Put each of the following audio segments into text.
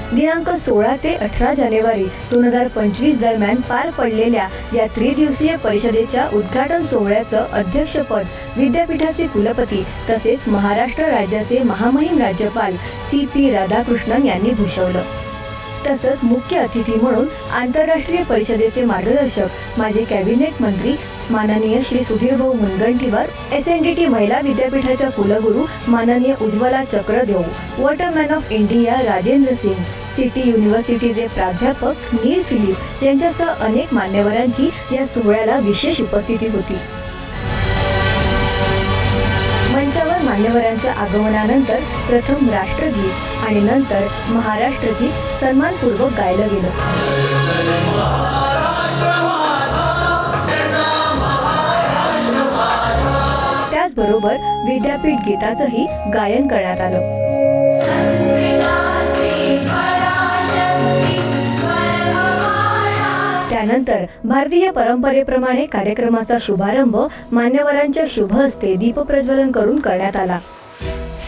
दिनांक 16 ते 18 जानेवारी 2025 दरम्यान पार पडलेल्या या त्रिदिवसीय परिषदेच्या उद्घाटन सोहळ्याचं अध्यक्षपद विद्यापीठाचे कुलपती तसेच महाराष्ट्र राज्याचे महामहिम राज्यपाल CP राधाकृष्णन यांनी भूषवलं. तसंच मुख्य अतिथी म्हणून आंतरराष्ट्रीय परिषदेचे मार्गदर्शक माजी कॅबिनेट मंत्री माननीय श्री सुधीरभाऊ मुनगंटीवार, SNDT महिला विद्यापीठाच्या कुलगुरू माननीय Ujjwala Chakradev, waterman of India Rajendra Singh, city युनिव्हर्सिटीचे प्राध्यापक नील फिलिप यांच्यासह अनेक मान्यवरांची या सोहळ्याला विशेष उपस्थिती होती. मंचावर मान्यवरांच्या आगमनानंतर प्रथम राष्ट्रगीत आणि नंतर महाराष्ट्र गीत सन्मानपूर्वक गायलं गेलं. त्याचबरोबर विद्यापीठ गीताचंही गायन करण्यात आलं. त्यानंतर भारतीय परंपरेप्रमाणे कार्यक्रमाचा शुभारंभ मान्यवरांच्या शुभ हस्ते दीपप्रज्वलन करून करण्यात आला.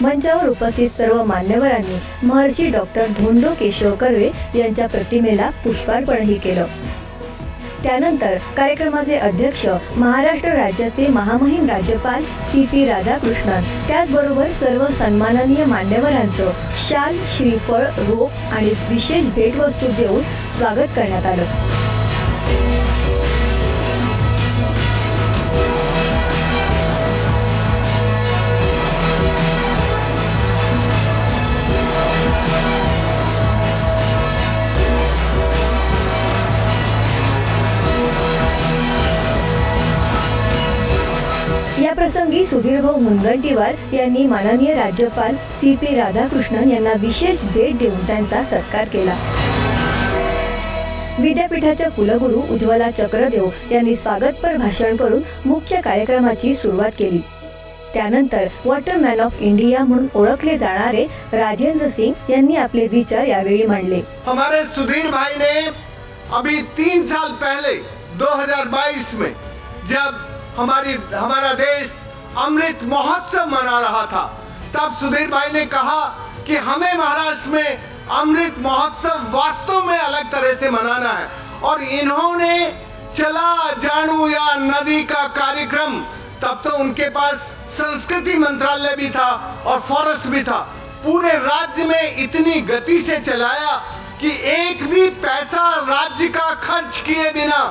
मंचावर उपस्थित सर्व मान्यवरांनी महर्षी डॉक्टर धोंडो केशव कर्वे यांच्या प्रतिमेला पुष्पार्पणही केलं. त्यानंतर कार्यक्रमाचे अध्यक्ष महाराष्ट्र राज्याचे महामहिम राज्यपाल CP राधाकृष्णन, त्याचबरोबर सर्व सन्माननीय मान्यवरांचं शाल, श्रीफळ, रोप आणि विशेष भेटवस्तू देऊन स्वागत करण्यात आलं. या प्रसंगी सुधीरभाऊ मुनगंटीवार यांनी माननीय राज्यपाल CP राधाकृष्णन यांना विशेष भेट देऊन त्यांचा सत्कार केला. विद्यापीठाच्या कुलगुरू उज्ज्वला चक्रदेव यांनी स्वागतपर भाषण करून मुख्य कार्यक्रमाची सुरुवात केली. त्यानंतर वॉटरमॅन ऑफ इंडिया म्हणून ओळखले जाणारे राजेंद्र सिंग यांनी आपले विचार यावेळी मांडले. हमारे सुधीर भाई ने अभी 3 साल पहले 2022 में जब हमारा देश अमृत महोत्सव मना रहा था, तब सुधीर भाई ने कहा कि हमें महाराष्ट्र में अमृत महोत्सव वास्तव में अलग तरह से मनाना है. और इन्होंने चला जानू या नदी का कार्यक्रम, तब तो उनके पास संस्कृति मंत्रालय भी था और फॉरेस्ट भी था, पूरे राज्य में इतनी गति से चलाया कि एक भी पैसा राज्य का खर्च किए बिना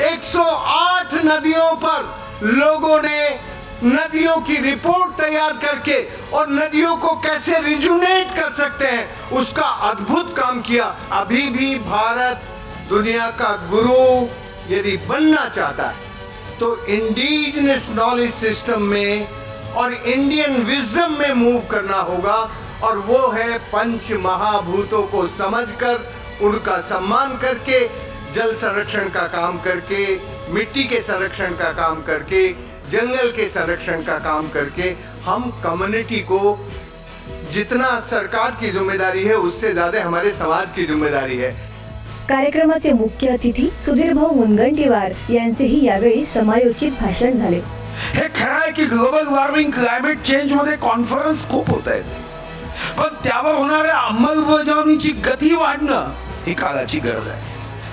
108 नदियों पर लोगों ने नदियों की रिपोर्ट तैयार करके और नदियों को कैसे रिजुनेट कर सकते हैं उसका अद्भुत काम किया. अभी भी भारत दुनिया का गुरु यदि बनना चाहता है तो इंडिजिनस नॉलेज सिस्टम में और इंडियन विजडम में मूव करना होगा, और वो है पंच महाभूतों को समझकर, उनका सम्मान करके, जल संरक्षण का काम करके, मिट्टी के संरक्षण का काम करके, जंगल के संरक्षण का काम करके हम कम्युनिटी को, जितना सरकार की जिम्मेदारी है उससे ज्यादा हमारे समाज की जिम्मेदारी है. कार्यक्रमाचे मुख्य अतिथी सुधीरभाऊ मुनगंटीवार यांचेही यावेळी समायोजित भाषण झाले. हे खरं आहे की ग्लोबल वॉर्मिंग, क्लायमेट चेंज मध्ये कॉन्फरन्स खूप होत आहेत, पण त्यावर होणाऱ्या अंमलबजावणीची गती वाढणं ही काळाची गरज आहे.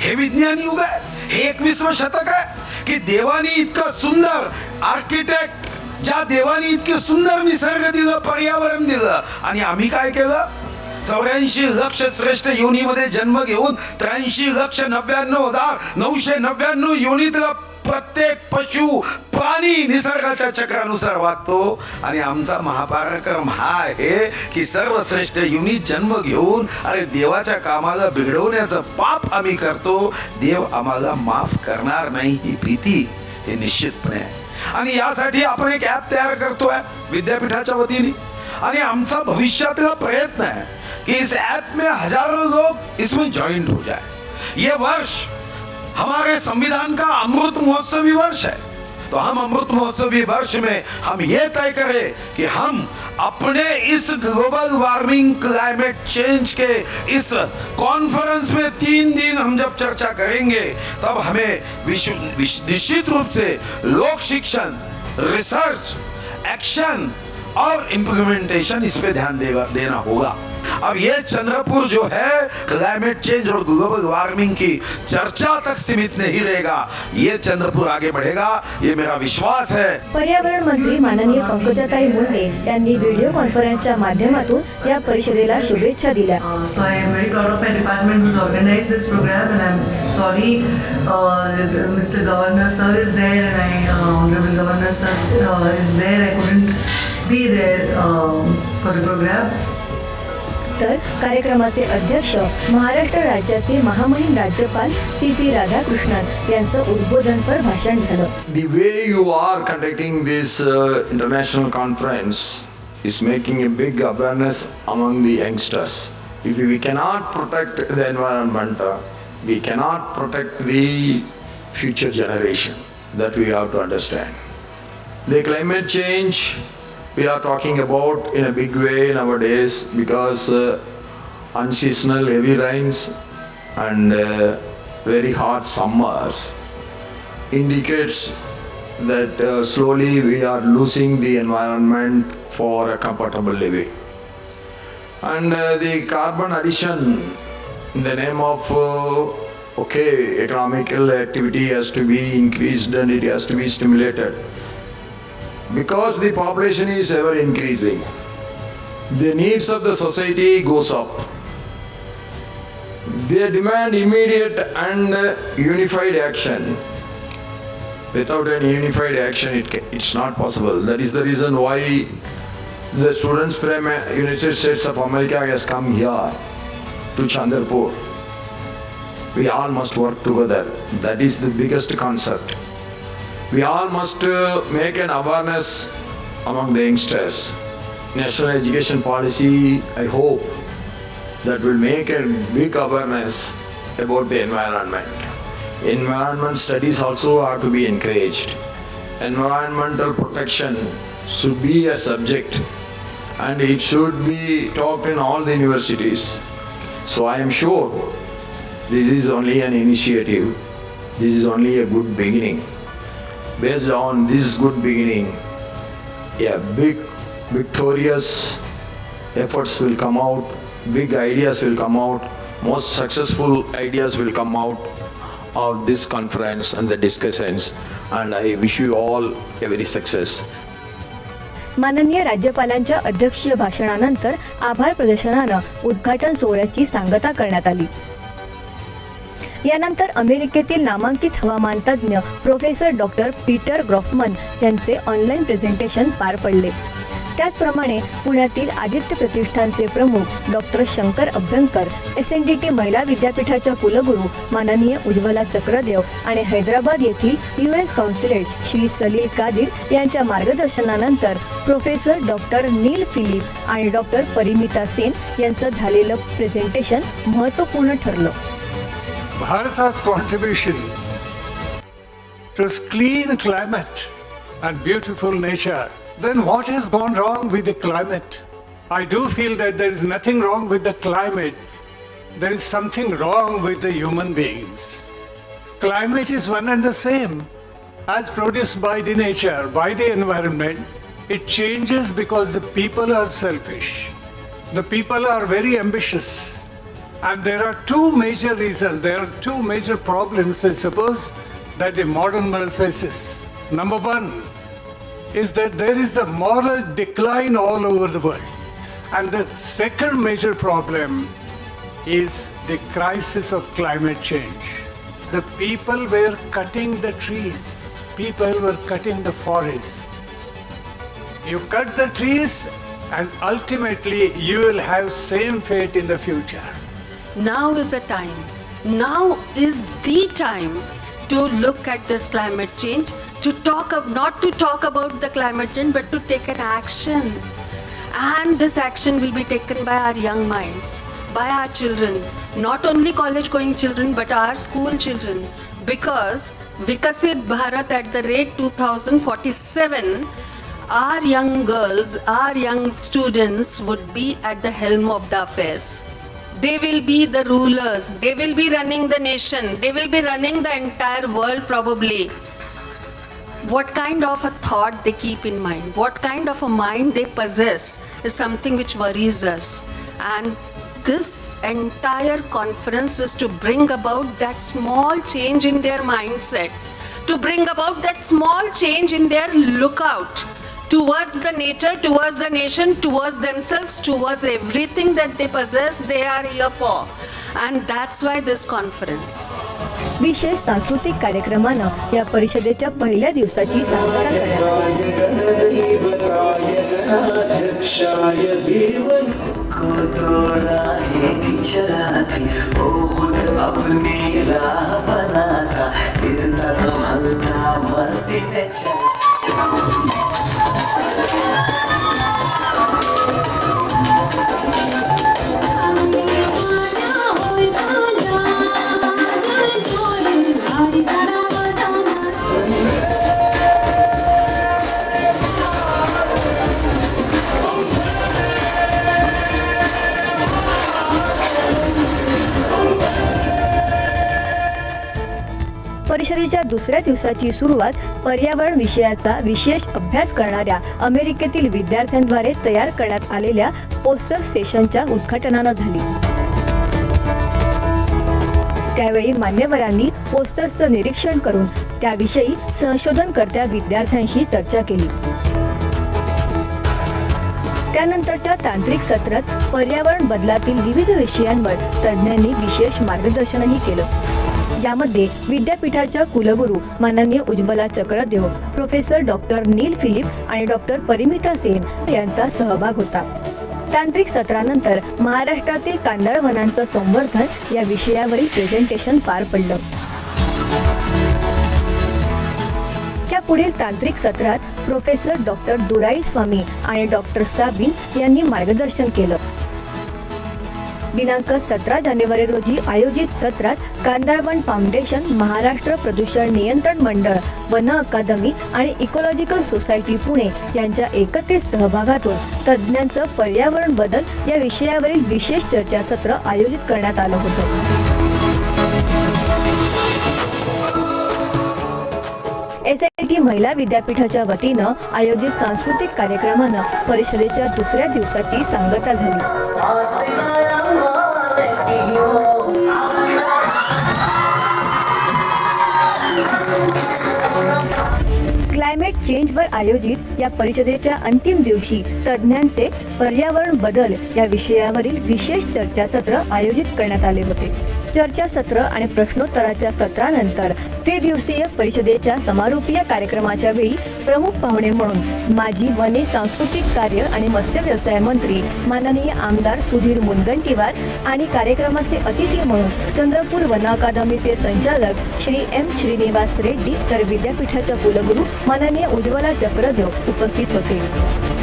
हे विज्ञान युग आहे, हे 21वं शतक आहे की देवानी इतकं सुंदर आर्किटेक्ट, ज्या देवानी इतके सुंदर निसर्ग दिलं, पर्यावरण दिलं, आणि आम्ही काय केलं? 84 लक्ष श्रेष्ठ योनीमध्ये जन्म घेऊन 83,99,999 योनीतला प्रत्येक पशु प्राणी निसर्गाच्या चक्रानुसार वागतो. आणि आमचा महापराक्रम हा आहे की सर्वश्रेष्ठ युनीत जन्म घेऊन अरे देवाच्या कामाला बिघडवण्याचं पाप आम्ही करतो. देव आम्हाला माफ करणार नाही ही भीती हे निश्चितपणे आहे. आणि यासाठी आपण एक ऍप तयार करतोय विद्यापीठाच्या वतीने, आणि आमचा भविष्यातला प्रयत्न है कि इस ऐप में हजारों लोग इसमें ज्वाइन हो जाए. ये वर्ष हमारे संविधान का अमृत महोत्सवी वर्ष है, तो हम अमृत महोत्सवी वर्ष में हम ये तय करें कि हम अपने इस ग्लोबल वार्मिंग क्लाइमेट चेंज के इस कॉन्फ्रेंस में 3 दिन हम जब चर्चा करेंगे तब हमें निश्चित रूप से लोक शिक्षण, रिसर्च, एक्शन और इम्प्लीमेंटेशन इस पे ध्यान देना होगा. अब ये चंद्रपुर जो है क्लाइमेट चेंज और ग्लोबल वार्मिंग की चर्चा तक सीमित नहीं रहेगा, ये चंद्रपुर आगे बढ़ेगा, ये मेरा विश्वास है. पर्यावरण मंत्री माननीय पंकजाताई मुंडे यांनी व्हिडिओ कॉन्फरन्सच्या माध्यमातून या परिषदेला शुभेच्छा दिल्या. So I am very proud of my department who's organized this program, and I'm sorry Mr. Governor Sir is there and Honorable Governor Sir is there. I couldn't be there for the program. तर कार्यक्रमाचे अध्यक्ष महाराष्ट्र राज्याचे महामहिम राज्यपाल CP Radhakrishnan यांचं उद्बोधनपर भाषण झालं. The way you are conducting this international conference is making a big awareness among the youngsters. If we cannot protect the environment, we cannot protect the future generation. That we have to understand. The climate change we are talking about in a big way nowadays because unseasonal heavy rains and very hot summers indicates that slowly we are losing the environment for a comfortable living. And the carbon addition in the name of economical activity has to be increased and it has to be stimulated. Because the population is ever increasing, the needs of the society goes up. They demand immediate and unified action. Without any unified action, it's not possible. That is the reason why the students from United States of America has come here to Chandrapur. We all must work together. That is the biggest concept. We all must make an awareness among the youngsters. National education policy, I hope, that will make a big awareness about the environment. Environment studies also are to be encouraged. Environmental protection should be a subject and it should be taught in all the universities. So I am sure this is only an initiative. This is only a good beginning. Based on this good beginning, big victorious efforts will come out, big ideas will come out, most successful ideas will come out of this conference and the discussions, and I wish you all a very success. माननीय राज्यपालांच्या अध्यक्षीय भाषणानंतर आभार प्रदर्शनानं उद्घाटन सोहळ्याची सांगता करण्यात आली. यानंतर अमेरिकेतील नामांकित हवामान तज्ज्ञ प्रोफेसर डॉक्टर पीटर ग्रॉफमन यांचे ऑनलाईन प्रेझेंटेशन पार पडले. त्याचप्रमाणे पुण्यातील आदित्य प्रतिष्ठानचे प्रमुख डॉक्टर शंकर अभ्यंकर, SNDT महिला विद्यापीठाच्या कुलगुरू माननीय उज्ज्वला चक्रदेव आणि हैदराबाद येथील US कॉन्सुलेट श्री सलील कादिर यांच्या मार्गदर्शनानंतर प्रोफेसर डॉक्टर नील फिलिप आणि डॉक्टर परिमिता सेन यांचं झालेलं प्रेझेंटेशन महत्त्वपूर्ण ठरलं. Bharata's contribution to clean climate and beautiful nature, then what has gone wrong with the climate? I do feel that there is nothing wrong with the climate. There is something wrong with the human beings. Climate is one and the same as produced by the nature, by the environment. It changes because the people are selfish. The people are very ambitious. And there are two major reasons, there are two major problems, I suppose, that the modern world faces. Number one is that there is a moral decline all over the world. And the second major problem is the crisis of climate change. The people were cutting the trees, people were cutting the forests. You cut the trees and ultimately you will have same fate in the future. Now is the time. Now is the time to look at this climate change, not to talk about the climate change, but to take an action. And this action will be taken by our young minds, by our children, not only college-going children, but our school children. Because Vikasit Bharat at the rate 2047, our young girls, our young students would be at the helm of the affairs. They will be the rulers, they will be running the nation, they will be running the entire world probably. What kind of a thought they keep in mind, what kind of a mind they possess is something which worries us. And this entire conference is to bring about that small change in their mindset, to bring about that small change in their lookout towards the nature, towards the nation, towards themselves, towards everything that they possess, they are here for. And that's why this conference. विशेष सांस्कृतिक कार्यक्रमानं या परिषदेच्या पहिल्या दिवसाची सांगता परिषदेच्या दुसऱ्या दिवसाची सुरुवात पर्यावरण विषयाचा विशेष अभ्यास करणाऱ्या अमेरिकेतील विद्यार्थ्यांद्वारे तयार करण्यात आलेल्या पोस्टर सेशनच्या उद्घाटनानं झाली. त्यावेळी मान्यवरांनी पोस्टर्सचं निरीक्षण करून त्याविषयी संशोधनकर्त्या विद्यार्थ्यांशी चर्चा केली. त्यानंतरच्या तांत्रिक सत्रात पर्यावरण बदलातील विविध विषयांवर तज्ज्ञांनी विशेष मार्गदर्शनही केलं. यामध्ये विद्यापीठाच्या कुलगुरू माननीय उज्ज्वला चक्रदेव, प्रोफेसर डॉक्टर नील फिलिप आणि डॉक्टर परिमिता सेन यांचा सहभाग होता. तांत्रिक सत्रानंतर महाराष्ट्रातील कांदळ वनांचं संवर्धन या विषयावरील प्रेझेंटेशन पार पडलं. त्या पुढील तांत्रिक सत्रात प्रोफेसर डॉक्टर दुराई स्वामी आणि डॉक्टर साबिन यांनी मार्गदर्शन केलं. दिनांक 17 जानेवारी रोजी आयोजित सत्रात कांदळवन फाउंडेशन, महाराष्ट्र प्रदूषण नियंत्रण मंडळ, वन अकादमी आणि इकॉलॉजिकल सोसायटी पुणे यांच्या एकत्रित सहभागातून तज्ज्ञांचं पर्यावरण बदल या विषयावरील विशेष चर्चासत्र आयोजित करण्यात आलं होतं. SIT महिला विद्यापीठाच्या वतीनं आयोजित सांस्कृतिक कार्यक्रमानं परिषदेच्या दुसऱ्या दिवसाची सांगता झाली. क्लायमेट चेंजवर आयोजित या परिषदेच्या अंतिम दिवशी तज्ज्ञांचे पर्यावरण बदल या विषयावरील विशेष चर्चासत्र आयोजित करण्यात आले होते. चर्चासत्र आणि प्रश्नोत्तराच्या सत्रानंतर त्रिदिवसीय परिषदेच्या समारोपीय कार्यक्रमाच्या वेळी प्रमुख पाहुणे म्हणून माजी वने, सांस्कृतिक कार्य आणि मत्स्य व्यवसाय मंत्री माननीय आमदार सुधीर मुनगंटीवार आणि कार्यक्रमाचे अतिथी म्हणून चंद्रपूर वन अकादमीचे संचालक श्री M. श्रीनिवास रेड्डी तर विद्यापीठाच्या कुलगुरू माननीय उज्ज्वला चक्रदेव उपस्थित होते.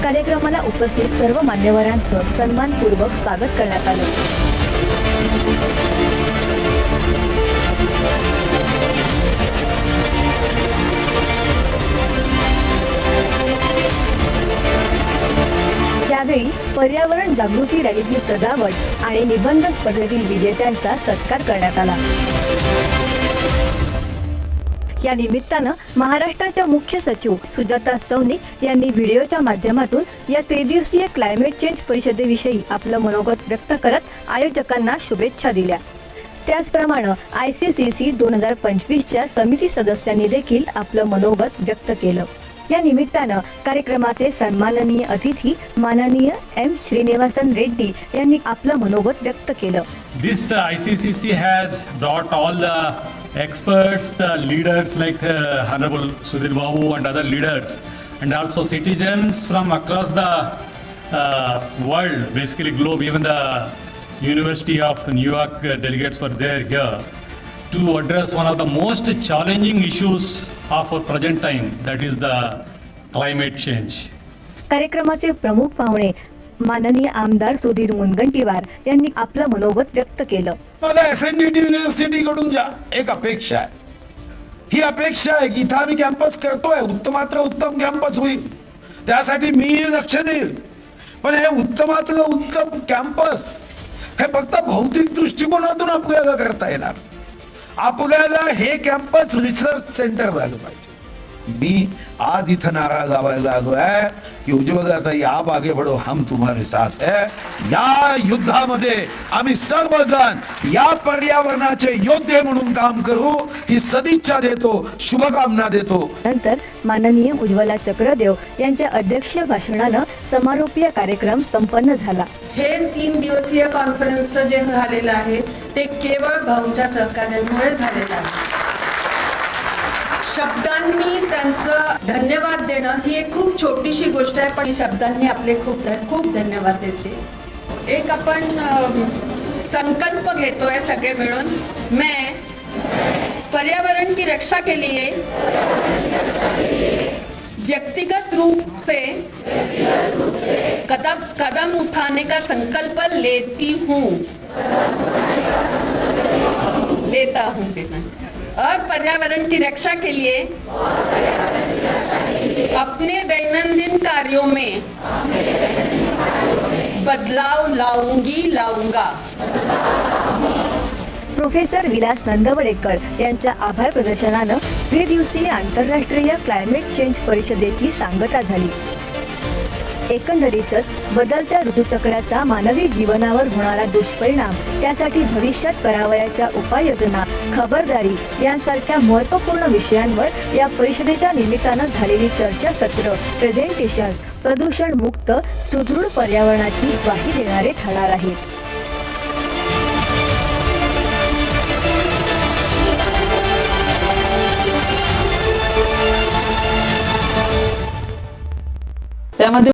कार्यक्रमाला उपस्थित सर्व मान्यवरांचं सन्मानपूर्वक स्वागत करण्यात आलं. यावेळी पर्यावरण जागृती रॅलीची सजावट आणि निबंध स्पर्धेतील विजेत्यांचा सत्कार करण्यात आला. या निमित्तानं महाराष्ट्राच्या मुख्य सचिव सुजाता सौनिक यांनी व्हिडिओच्या माध्यमातून या त्रिदिवसीय क्लायमेट चेंज परिषदेविषयी आपलं मनोगत व्यक्त करत आयोजकांना शुभेच्छा दिल्या. त्याचप्रमाणे ICCC 2025च्या समिती सदस्यांनी देखील आपलं मनोगत व्यक्त केलं. या निमित्तानं कार्यक्रमाचे सन्माननीय अतिथी माननीय M. श्रीनिवासन रेड्डी यांनी आपलं मनोगत व्यक्त केलं. This ICCC has brought all the experts, the leaders like Honorable Sudhir Babu and other leaders, and also citizens from across the world, basically globe. Even the University of New York delegates were there here to address one of the most challenging issues of our present time, that is the climate change. कार्यक्रमाचे प्रमुख पाहुणे माननीय आमदार सुधीर मुनगंटीवार यांनी आपलं मनोगत व्यक्त केलं. मला SNDT युनिव्हर्सिटी कडून ज्या एक अपेक्षा आहे, ही अपेक्षा आहे की इथं आम्ही कॅम्पस करतोय, उत्तमात्र उत्तम कॅम्पस होईल, त्यासाठी मी लक्ष देईल. पण हे उत्तमात्र उत्तम कॅम्पस हे फक्त भौतिक दृष्टिकोनातून आपल्याला करता येणार. आपल्याला हे कॅम्पस रिसर्च सेंटर झालं पाहिजे. मी आज इथं नारळ गावायला आलो आहे कि उज्ज्वल दादा आप आगे बढ़ो, हम तुम्हारे साथ है. या युद्धामध्ये आम्ही सर्वजण या पर्यावरणाचे योद्धे म्हणून काम करू ही सदिच्छा देतो, शुभकामना देतो. नंतर माननीय उज्ज्वला चक्रदेव यांच्या अध्यक्षीय भाषणानं समारोपीय कार्यक्रम संपन्न झाला. हे 3 दिवसीय कॉन्फरन्सचं जे झालेलं आहे ते केवळ भाऊंच्या सहकार्यामुळे झालेलं आहे. शब्दांनी त्यांचं धन्यवाद देणं ही एक खूप छोटीशी गोष्ट आहे, पण शब्दांनी आपले खूप खूप धन्यवाद देते. एक आपण संकल्प घेतोय सगळे मिळून, मैं पर्यावरण की रक्षा के लिए व्यक्तिगत रूप से कदम उठाने का संकल्प लेता हूँ और पर्यावरण की रक्षा के लिए अपने दैनंदिन कार्यों में बदलाव लाऊंगा. प्रोफेसर विलास नंदवडेकर यांच्या आभार प्रदर्शनानं त्रिदिवसीय आंतरराष्ट्रीय क्लायमेट चेंज परिषदेची सांगता झाली. एकंदरीतच बदलत्या ऋतुचक्राचा मानवी जीवनावर होणारा दुष्परिणाम, त्यासाठी भविष्यात करावयाच्या उपाययोजना, खबरदारी यांसारख्या महत्त्वपूर्ण विषयांवर या परिषदेच्या निमित्तानं झालेली चर्चासत्र, प्रेझेंटेशन्स प्रदूषण मुक्त सुदृढ पर्यावरणाची ग्वाही देणारे ठरणार आहेत. त्यामध्ये